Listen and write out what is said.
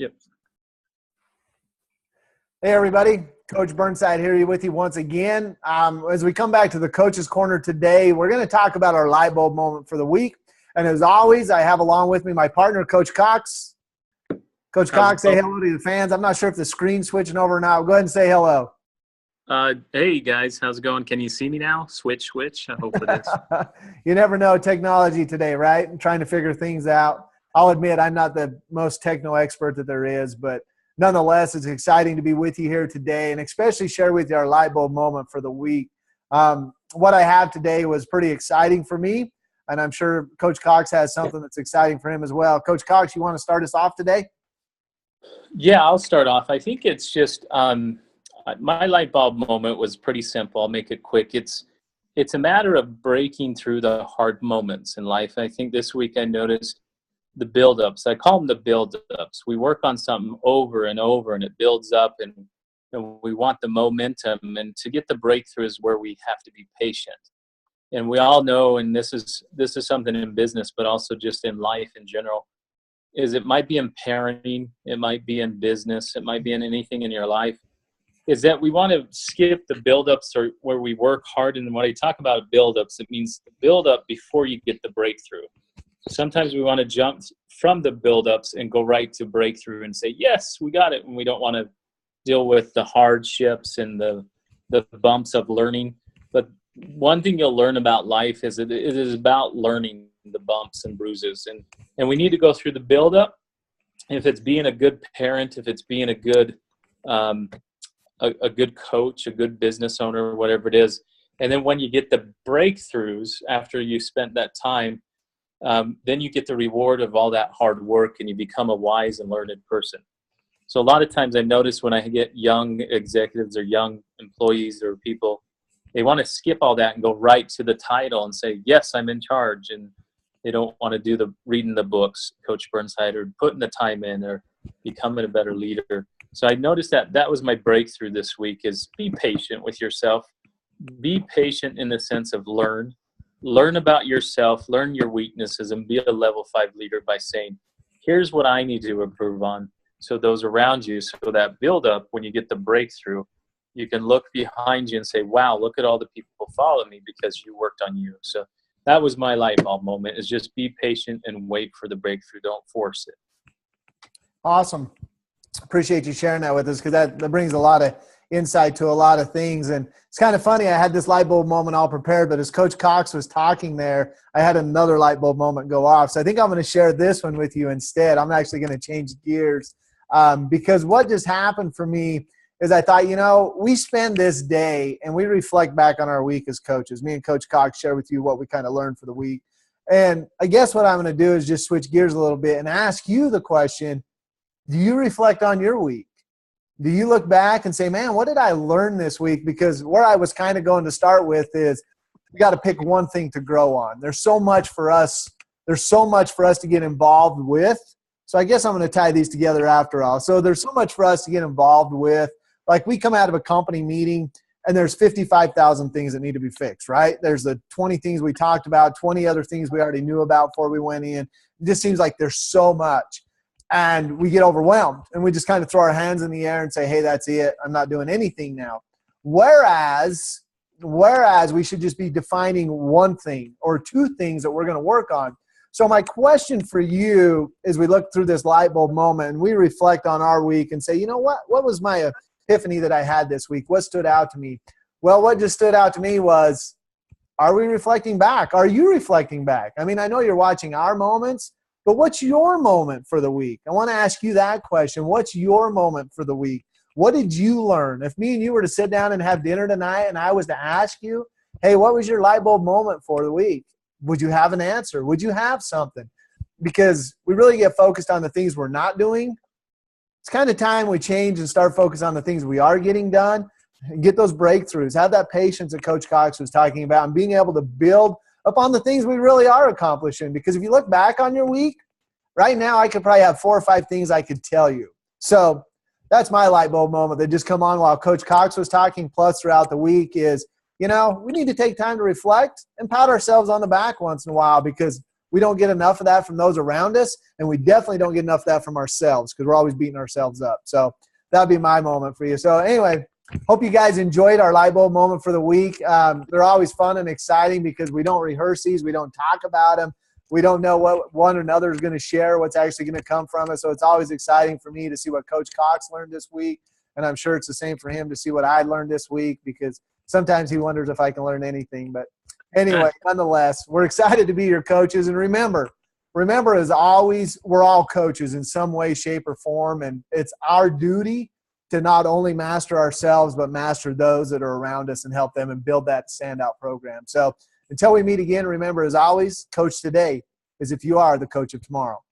Yep. Hey, everybody. Coach Burnside here with you once again. As we come back to the Coach's Corner today, we're going to talk about our light bulb moment for the week. And as always, I have along with me my partner, Coach Cox. Coach Cox, say hello to the fans. I'm not sure if the screen's switching over or not. Go ahead and say hello. Hey, guys. How's it going? Can you see me now? Switch. I hope it is. You never know technology today, right? I'm trying to figure things out. I'll admit I'm not the most techno expert that there is, but nonetheless, it's exciting to be with you here today and especially share with you our light bulb moment for the week. What I have today was pretty exciting for me, and I'm sure Coach Cox has something that's exciting for him as well. Coach Cox, you want to start us off today? Yeah, I'll start off. I think it's just my light bulb moment was pretty simple. I'll make it quick. It's a matter of breaking through the hard moments in life. I think this week I noticed the buildups. I call them the buildups. We work on something over and over, and it builds up, and we want the momentum. And to get the breakthrough is where we have to be patient. And we all know, and this is something in business, but also just in life in general, is it might be in parenting, it might be in business, it might be in anything in your life, is that we want to skip the buildups or where we work hard. And when I talk about buildups, it means the buildup before you get the breakthrough. Sometimes we want to jump from the buildups and go right to breakthrough and say, yes, we got it. And we don't want to deal with the hardships and the bumps of learning. But one thing you'll learn about life is that it is about learning the bumps and bruises. And we need to go through the buildup. If it's being a good parent, if it's being a good coach, a good business owner, whatever it is. And then when you get the breakthroughs after you spent that time, then you get the reward of all that hard work and you become a wise and learned person. So a lot of times I notice when I get young executives or young employees or people, they want to skip all that and go right to the title and say, yes, I'm in charge. And they don't want to do the reading the books, Coach Burnside, or putting the time in or becoming a better leader. So I noticed that was my breakthrough this week is be patient with yourself. Be patient in the sense of learn about yourself, learn your weaknesses, and be a level 5 leader by saying, here's what I need to improve on. So those around you, so that build up, when you get the breakthrough, you can look behind you and say, wow, look at all the people follow me because you worked on you. So that was my light bulb moment, is just be patient and wait for the breakthrough. Don't force it. Awesome. Appreciate you sharing that with us because that brings a lot of insight to a lot of things. And it's kind of funny. I had this light bulb moment all prepared, but as Coach Cox was talking there, I had another light bulb moment go off. So I think I'm going to share this one with you instead. I'm actually going to change gears because what just happened for me is I thought, we spend this day and we reflect back on our week as coaches. Me and Coach Cox share with you what we kind of learned for the week. And I guess what I'm going to do is just switch gears a little bit and ask you the question, do you reflect on your week? Do you look back and say, man, what did I learn this week? Because where I was kind of going to start with is we got to pick one thing to grow on. There's so much for us. There's so much for us to get involved with. So I guess I'm going to tie these together after all. So there's so much for us to get involved with. Like we come out of a company meeting and there's 55,000 things that need to be fixed, right? There's the 20 things we talked about, 20 other things we already knew about before we went in. It just seems like there's so much. And we get overwhelmed and we just kind of throw our hands in the air and say, hey, that's it. I'm not doing anything now. Whereas we should just be defining one thing or two things that we're going to work on. So my question for you as we look through this light bulb moment and we reflect on our week and say, you know what was my epiphany that I had this week? What stood out to me? Well, what just stood out to me was, are we reflecting back? Are you reflecting back? I mean, I know you're watching our moments, but what's your moment for the week? I want to ask you that question. What's your moment for the week? What did you learn? If me and you were to sit down and have dinner tonight and I was to ask you, hey, what was your light bulb moment for the week? Would you have an answer? Would you have something? Because we really get focused on the things we're not doing. It's kind of time we change and start focusing on the things we are getting done and get those breakthroughs. Have that patience that Coach Cox was talking about and being able to build upon the things we really are accomplishing. Because if you look back on your week, right now I could probably have 4 or 5 things I could tell you. So that's my light bulb moment that just come on while Coach Cox was talking, plus throughout the week is, we need to take time to reflect and pat ourselves on the back once in a while because we don't get enough of that from those around us, and we definitely don't get enough of that from ourselves because we're always beating ourselves up. So that'd be my moment for you. So anyway, hope you guys enjoyed our light bulb moment for the week. They're always fun and exciting because we don't rehearse these. We don't talk about them. We don't know what one or another is going to share, what's actually going to come from it. So it's always exciting for me to see what Coach Cox learned this week. And I'm sure it's the same for him to see what I learned this week, because sometimes he wonders if I can learn anything. But anyway, nonetheless, we're excited to be your coaches. And remember, as always, we're all coaches in some way, shape, or form. And it's our duty to not only master ourselves, but master those that are around us and help them and build that standout program. So until we meet again, remember, as always, coach today as if you are the coach of tomorrow.